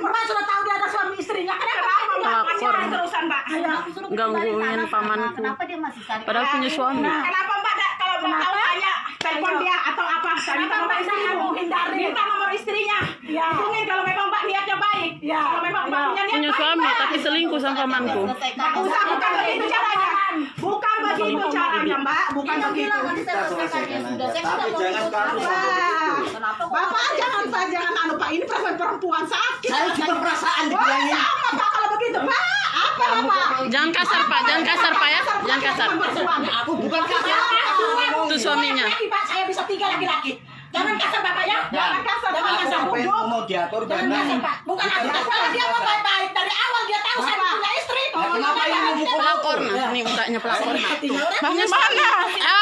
Mbak sudah tahu dia ada suami istrinya. Kenapa Pelakor. terusan Mbak? Gangguin pamanku. Kenapa dia masih cari? Padahal punya suami. Kenapa Mbak kalau mau tahu tanya telepon dia atau apa? Minta nomor istrinya. Minta nomor istrinya. Hubungin kalau memang Mbak niatnya baik. Kalau memang Mbak punya niat Punya baik, suami tapi selingkuh sama pamanku. Nggak usah, bukan begitu caranya. Bukan begitu caranya Mbak. Bukan begitu. Tapi jangan kamu Bapak jangan anu Pak, ini perempuan sakit. saya juga perasaan dibilangin. Sama Pak kalau begitu Pak. Apa Pak? Jangan kasar Pak, jangan kasar Pak ya. Jangan kasar. Aku bukan kasar. Itu suaminya. Pak, saya bisa 3 laki-laki. Jangan kasar Bapak ya. Jangan kasar. Jangan Aku kasar. sampai Bodoh. mau diatur Jangan kasar Pak. Bukan aku. Kalau dia mau baik-baik dari awal dia tahu saya punya istri. Kenapa ini mukul Pelakor nah, nih mukanya pelakor nah. Punya mana?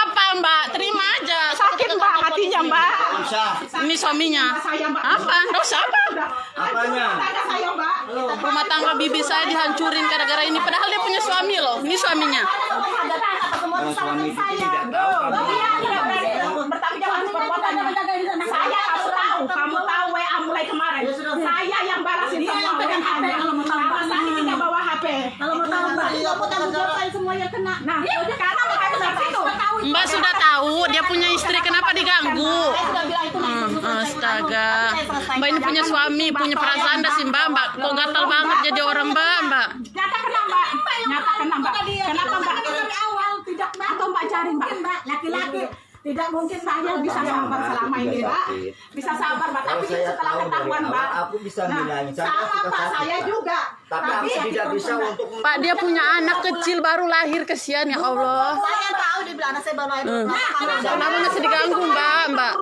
Apa Mbak? Terima aja. Sakit Mbak hatinya Mbak. Bisa. Ini suaminya. Saya Mbak. Apa? Dosa apa? Apanya? Tanya saya Mbak. Rumah tangga bibi saya dihancurin gara-gara ini. Padahal dia punya suami loh. Ini suaminya. Kalau suami itu tidak tahu kamu. Iya, tidak berani bertanggung jawab atas perbuatannya. Saya kamu tahu WA mulai kemarin. Saya yang balasin semua WA-nya. Karena saya tidak bawa HP. Kalau mau tahu Mbak, aku tanggung jawab saya semua yang kena. Nah, karena Mbak harus dari situ. Mbak sudah tahu dia punya istri, kenapa diganggu? Astaga. Mbak ini punya suami, punya perasaan dah sih Mbak. Mbak kok gatal banget jadi orang Mbak. Nyata kena Mbak. Nyata kena Mbak. Kenapa Mbak? Dari awal tidak Atau Mbak cari Mbak. Laki-laki. Tidak mungkin saya bisa sabar selama ini Mbak. Bisa sabar Mbak. Kalau Tapi saya setelah tahu dari ketahuan Mbak. awal, aku bisa bilangin. Saya Sama suka Pak, sakit, saya Pak. juga. Tapi aku tidak bisa untuk Pak dia punya anak kecil baru lahir, kesian ya Allah. saya tahu dia bilang anak saya baru lahir. Kenapa masih diganggu Mbak?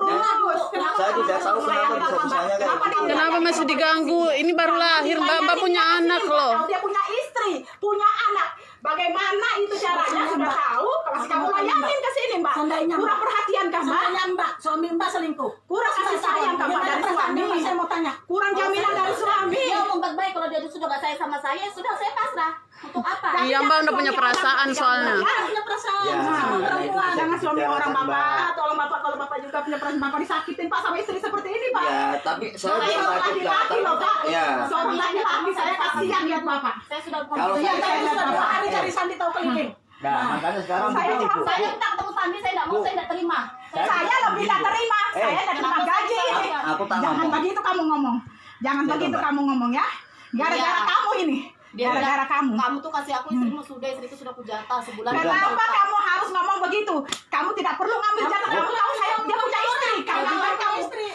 saya tidak tahu kenapa bisa-bisanya kayak gitu. Kenapa masih diganggu? Ini baru lahir Mbak. Mbak punya anak loh. Dia punya istri, punya anak. Bagaimana itu caranya sudah tahu? Kalau kamu layanin ke sini Mbak. Kurang perhatian kan Mbak? Mbak, suami Mbak selingkuh. Kurang kasih sayang kan Mbak dari suami. Saya mau tanya. Kurang jaminan dari suami. Dia ngomong baik-baik kalau dia sudah gak sayang sama saya, sudah saya pasrah. Untuk apa? Iya Mbak udah punya perasaan soalnya. Punya perasaan Ya, sama perempuan. Jangan suami Bicara orang sama Bapak. Tolong Bapak kalau Bapak juga punya perasaan Bapak disakitin Pak sama istri seperti ini Pak. Ya, tapi saya Saya bukan seorang sakit laki-laki loh Pak. Ya. Seorang laki-laki saya kasihan lihat Bapak. Saya sudah Kalau Iya, saya saya sudah 2 hari cari Sandi tahu keliling. Nah, makanya sekarang Saya begini, Bu. saya minta ketemu Sandi, saya tidak mau, saya tidak terima. Saya lebih tak terima. Saya tidak terima gaji. Aku tak Jangan ngomong. begitu kamu ngomong. Jangan Iya, begitu Mbak. kamu ngomong ya. Gara-gara Iya. kamu ini. Dia Gara-gara bilang, kamu. kamu tuh kasih aku istrimu sudah, istriku sudah kujata sebulan. Kenapa kamu harus ngomong begitu? Kamu tidak perlu ngambil jatah. Kamu tahu saya dia punya istri.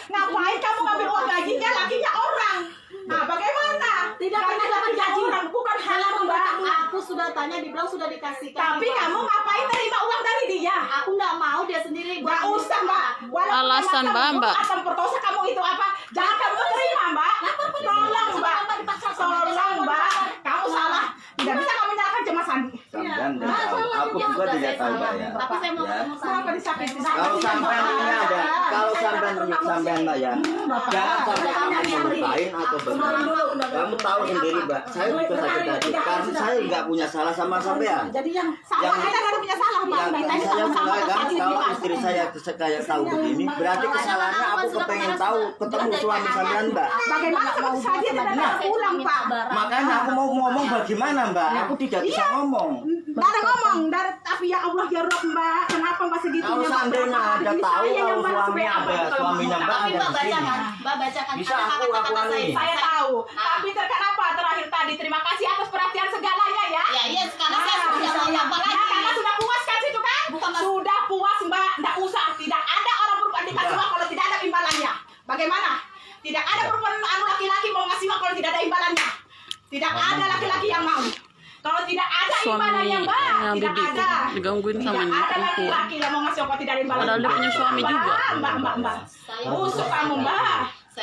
Ngapain kamu ngambil uang gajinya lakinya orang? Nah, bagaimana? Tidak Karena pernah dapat gaji orang bukan halal Mbak. Aku sudah tanya, dibilang sudah dikasihkan. Tapi kamu ngapain terima uang dari dia? Aku nggak mau, dia sendiri. Nggak usah Mbak. Walaupun Alasan, memang Mbak. Asam perkosa kamu itu apa? Jangan kamu terima Mbak. Tolong Mbak. Tolong Mbak. Kamu salah. Tidak bisa kamu nyalakan cuma Sandi. Sampean tidak tahu. Aku juga tidak tahu, Mbak, ya. Tapi saya mau Ya. ketemu Kenapa Sandi. disakiti? Kalau sampean ini ada, kalau sampean Mbak ya, jangan sampai kamu melupain atau bagaimana. Kamu tahu sendiri Mbak, saya juga sakit hati karena saya nggak punya salah sama sampean. Jadi yang salah Yang- kita nggak punya salah Mbak. Yang Kita saya sama-sama mulai kan, sakit kalau Mbak. istri saya kayak tahu begini, berarti kesalahannya aku kepengen tahu ketemu suami sampean Mbak. Bagaimana seperti saja tidak ada pulang Pak. Makanya aku mau ngomong bagaimana Mbak, aku tidak bisa ngomong. Nggak ada ngomong, tapi ya Allah ya Rob Mbak. Kenapa Mbak segitunya? Kalau Mbak? seandainya Berapa ada hari tahu saya yang kalau balas suami WA, ada Mbak, kalau suaminya ngomong. Mbak Tapi ada Mbak di sini. bacakan, Mbak bacakan. Bisa Ada aku kata-kata nih. Saya tahu, Nah. tapi kenapa terakhir tadi terima kasih atas perhatian segalanya ya. Ya iya, sekarang saya sudah mau apa lagi? Ya, karena sudah puas kan situ kan? Bukan, Mas. Sudah puas Mbak, nggak usah. Tidak ada orang perempuan dikasih uang kalau tidak ada imbalannya. Bagaimana? Tidak ada perempuan laki-laki mau ngasih uang kalau tidak ada imbalannya. Tidak ada laki-laki yang mau. Kalau tidak ada imbalannya Mbak, Suaminya tidak bibi ada. digangguin sama Tidak ini ada perempuan. laki-laki yang mau ngasih uang kalau tidak ada imbalannya. Padahal dia punya suami Mbak, juga. Mbak. Saya Busuk kamu Mbak.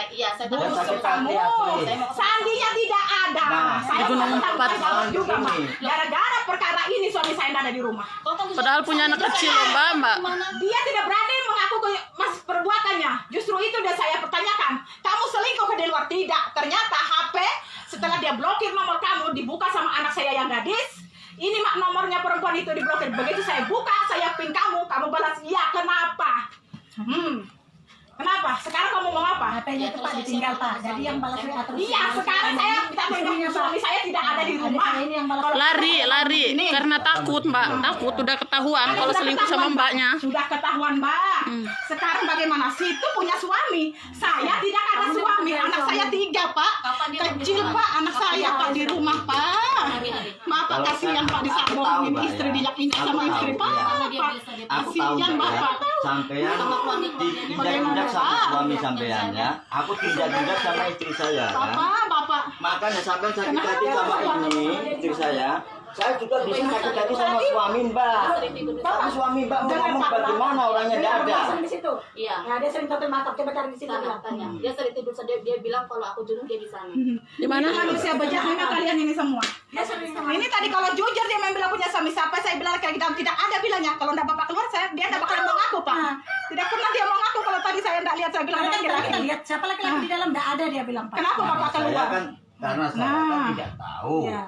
Iya, saya Busuk tahu. Busuk kamu. asli. Sandinya tidak ada. Nah, Saya di Gunung mau Empat. tanggung juga Mbak. Begini. Gara-gara perkara ini suami saya tidak ada di rumah. Padahal punya anak kecil loh Mbak. Dia tidak berani mengaku ke mas perbuatannya. Justru itu udah saya pertanyakan. Kamu selingkuh ke di luar? Tidak. Ternyata HP setelah dia blokir nomor kamu dibuka sama anak saya yang gadis. Ini mak nomornya perempuan itu diblokir. Begitu saya buka, saya pin kamu balas iya. Kenapa? Kenapa? Sekarang kamu mau apa? HP-nya itu Pak ditinggal Pak. Jadi yang balas WA terus. Iya, sekarang saya tidak punya suami saya tidak ada di rumah. Ini yang balas. Lari karena takut Mbak, takut udah ketahuan Kan kalau sudah selingkuh sama ketahuan, mbaknya. Mbak. Sudah ketahuan, Mbak. Sekarang bagaimana? Situ punya suami. Saya tidak ada suami. Anak saya 3, Pak. Kecil, Pak. Anak saya, Pak, di rumah, Pak. Bapak Kalau kasihan, saya- Pak, aku disaborin tahu, istri Mbak, ya. diinjak Aku sama tahu, istri, Pak. ya. Pak. Aku tahu Kasihan, Mbak, ya. Bapak. Sampean tindak-tindak sama suami sampean ya. Aku tindak-tindak sama istri saya kan. Bapak. Makanya sampean sakit hati sama ini istri saya. Saya juga bisa sakit hati sama suami Mbak. Tapi suami Mbak mau ngomong bagaimana orangnya tidak ada. Di situ. Iya. Nah, dia sering total makeup. Coba cari di situ. Tanya. Dia sering tidur dia bilang kalau aku jenuh dia di sana. Di mana? Manusia bejat memang kalian ini semua. Dia sering Ini tadi kalau jujur dia memang bilang punya suami siapa, saya bilang kayak gitu tidak ada bilangnya. Kalau enggak Bapak keluar dia enggak bakalan mau ngaku, Pak. Tidak pernah dia mau ngaku kalau tadi saya enggak lihat, saya bilang Karena kan kita laki-laki. lihat siapa laki-laki di dalam enggak ada dia bilang Pak. Kenapa Bapak Saya keluar? kan karena saya kan tidak tahu. Iya.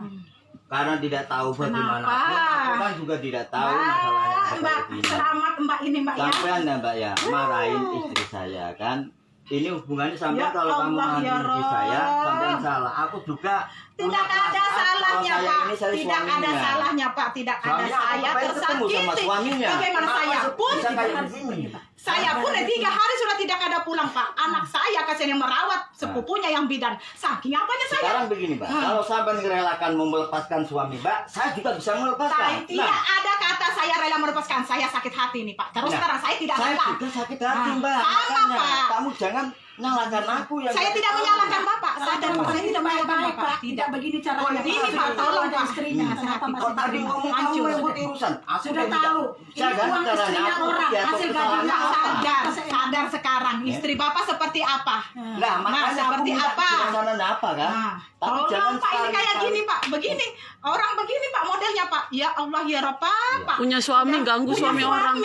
Karena tidak tahu bagaimana Kenapa? aku kan juga tidak tahu masalahnya Mbak, seperti ini. selamat Mbak ini Mbak ya. Sampean ya Mbak ya marahin istri saya kan. Ini hubungannya sampean Ya kalau kamu Allah, marahin ya istri saya Rob. sampean salah. Aku juga Tidak punya ada perasaan salahnya kalau saya Pak. ini saya Tidak ada suaminya. salahnya Pak. Tidak ada. Suaminya aku Saya pengen ketemu sama tersakiti. suaminya. Bagaimana Kenapa saya pun bisa kayak begini? Saya pun 3 hari sudah tidak ada pulang Pak. Anak saya kasihan yang merawat sepupunya yang bidan. Saking apanya saya. Sekarang begini Mbak, kalau sampean merelakan mau melepaskan suami Mbak, saya juga bisa melepaskan. Tidak ada kata saya rela melepaskan. Saya sakit hati nih Pak. Terus Nah, sekarang saya tidak saya rela. juga sakit hati Mbak. Sama, Makanya Pak. kamu jangan nyalakan aku yang Saya nggak tidak tahu. menyalahkan Bapak. Sadar Pak. Saya tidak menyalahkan baik-baik Bapak. Pak. Tidak begini caranya. Ini Pak, tolong Pak. Istrinya kenapa Kok masih tadi ngomong kamu Hancur. merebut urusan? Aku Sudah tidak- tahu. Saya Ini ganti uang caranya istrinya aku orang. jatuh Hasil kesalahannya gajinya apa? Sadar sekarang istri Bapak seperti apa? Nah, makanya aku seperti minta apa? penjelasan apa kan? Nah, Tapi jangan tolong Pak ini kayak sekali-kali- gini Pak, begini orang begini Pak modelnya Pak. Ya Allah ya Rob Pak. Punya suami ganggu Punya suami orang.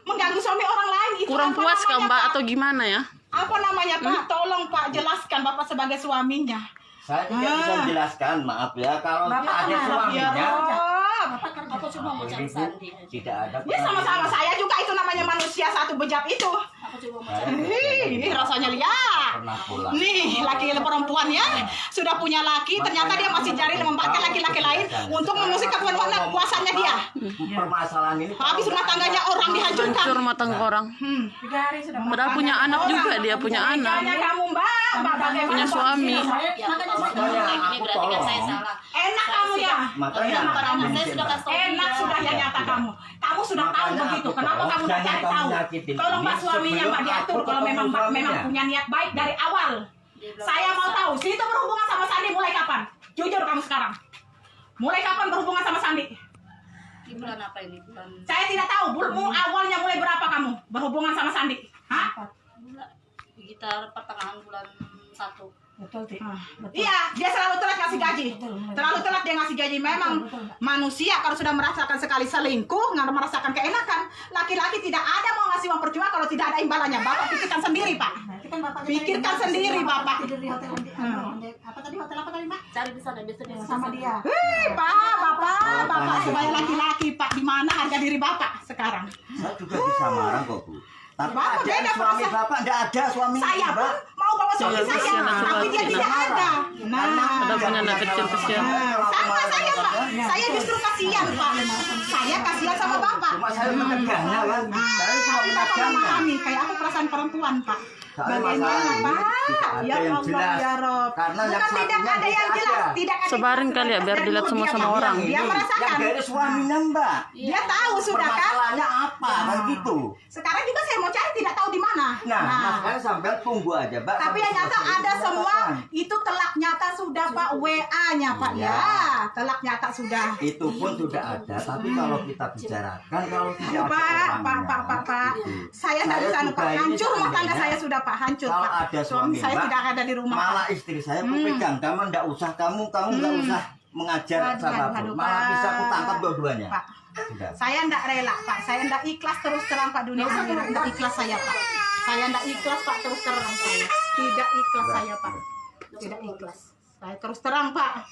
mengganggu suami orang lain itu Kurang apa puas kah namanya, Mbak Pak? atau gimana ya? Apa namanya Pak? Tolong Pak jelaskan Bapak sebagai suaminya. Saya tidak bisa jelaskan, maaf ya. Kalau Bapak ada kenapa? suaminya, Ya Rob. Bapak kan Aku cuma mau cari ini, Bu, Sandi. tidak ada. Ya sama-sama saya juga itu namanya manusia satu bejat itu. Aku cuma mau cari. Ini rasanya lihat. Pernah pulang. Nih laki perempuan ya sudah punya laki ternyata dia masih cari memakai laki-laki lain untuk mengusik kekuasanya dia. Permasalahan ini. Habis rumah tangganya orang dihancurkan. Hancur rumah tangga orang. 3 hari sudah. Padahal punya anak juga dia punya anak. Makanya kamu Mbak bagaimana Punya suami. Makanya Ini aku berarti kan saya tolong. salah. Enak kamu ya. Makanya Karena saya sudah kasih tahu Enak dia. sudah ya nyata kamu. Kamu sudah tahu Makanya begitu. aku Kenapa tolong, kamu tidak jangan cari kamu tahu? nyakitin Tolong ini Pak suaminya sebelum Pak diatur aku kalau memang ketemu memang suaminya. punya niat baik dari awal. Dia bilang, Saya mau tahu, Situ berhubungan sama Sandi mulai kapan? Jujur kamu sekarang. Mulai kapan berhubungan sama Sandi? Di bulan apa ini? Bulan Saya tidak tahu. Awalnya mulai berapa kamu berhubungan sama Sandi? Hah? sekitar pertengahan bulan 1. Betul, Tik. Iya, dia selalu telat ngasih gaji. Terlalu telat dia ngasih gaji. Memang manusia kalau sudah merasakan sekali selingkuh, nggak merasakan keenakan. Laki-laki tidak ada mau ngasih uang percuma kalau tidak ada imbalannya. Bapak pikirkan sendiri, Pak. Nah, itu kan Bapak Pikirkan sendiri, Bapak. tidur di hotel apa tadi hotel apa tadi, Mbak? Cari di sana biasanya Sama dia. Bapak sebagai laki-laki, Pak. Di mana harga diri Bapak sekarang? Saya juga bisa marah kok Bu. Tapi Bapak ada beda suami perasaan. Bapak, tidak ada suami Saya pun Mbak. mau bawa suami Jangan saya, kesian anak tapi dia kecil. tidak ada. Ada punya anak kecil-kecil. Sama saya, Pak. Saya justru kasihan, Pak. Saya kasihan sama Bapak. Cuma saya menegangnya kan. Saya cuma Tapi Bapak menegangnya. memahami, kayak aku perasaan perempuan, Pak. Soalnya Bagaimana, masalah ini Pak? tidak ada Ya yang Allah, jelas. ya Rob. Karena yang Bukan tidak satunya ada yang tidak jelas, ada. tidak ada. Sebarin kali ya, biar dilihat semua sama orang. Dia merasakan. Yang dari suaminya Mbak. Dia tahu sudah kan? Permasalahannya apa kan gitu. Sekarang juga saya mau cari tidak tahu di mana. Nah, makanya sampai tunggu aja Mbak. Tapi sampai yang nyata selesai ada ini semua pembahasan. itu telak nyata sudah Pak WA-nya Pak Iya. ya. Telak nyata sudah. Itu pun sudah ada, tapi kalau kita bicarakan kalau tidak ada Pak. gitu. Saya tidak bisa juga Pak. ini Hancur rumah tangga sebenarnya saya sudah Pak, hancur kalau Pak. ada Suami suami saya Mbak, tidak ada di rumah malah Pak. istri saya aku pegang, kamu nggak usah kamu nggak usah mengajar Aduh, sama aduh, malah Pak. bisa aku tangkap dua-duanya. Pak. Sudah. Saya tidak rela Pak. Saya tidak ikhlas terus terang Pak dunia ini. Tidak ikhlas saya Pak. Saya tidak ikhlas Pak terus terang saya. Tidak ikhlas saya Pak. Tidak ikhlas. Saya terus terang, Pak.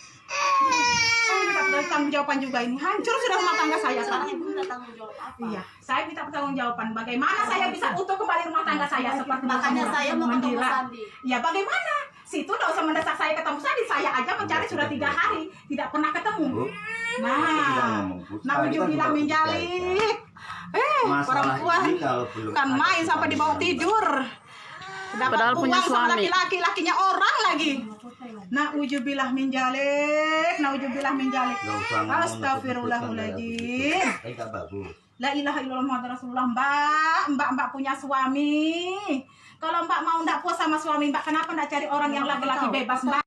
Saya minta pertanggungjawaban juga ini. Hancur sudah rumah tangga saya, Pak. Ibu minta tanggung jawab apa? Iya, saya minta pertanggungjawaban. Bagaimana saya bisa utuh kembali rumah tangga saya seperti Makanya semula, saya mau ketemu menggila. Sandi. Ya bagaimana? Situ tidak usah mendesak saya ketemu Sandi. Saya aja mencari sudah 3 hari tidak pernah ketemu. Bu, Nah ujung bilang menjalik. masalah Perempuan ini kalau belum kan ada main sampai di bawah suami, tidur. Dapat Padahal punya uang sama suami. laki-laki, lakinya orang lagi. Naujubillah menjalik, naujubillah menjalik. nggak usah ngomong Astagfirullahaladzim. nggak bagus. La ilaha illallah Muhammad Rasulullah. Mbak punya suami. Kalau Mbak mau ndak puas sama suami Mbak, kenapa ndak cari orang yang laki-laki bebas, Mbak?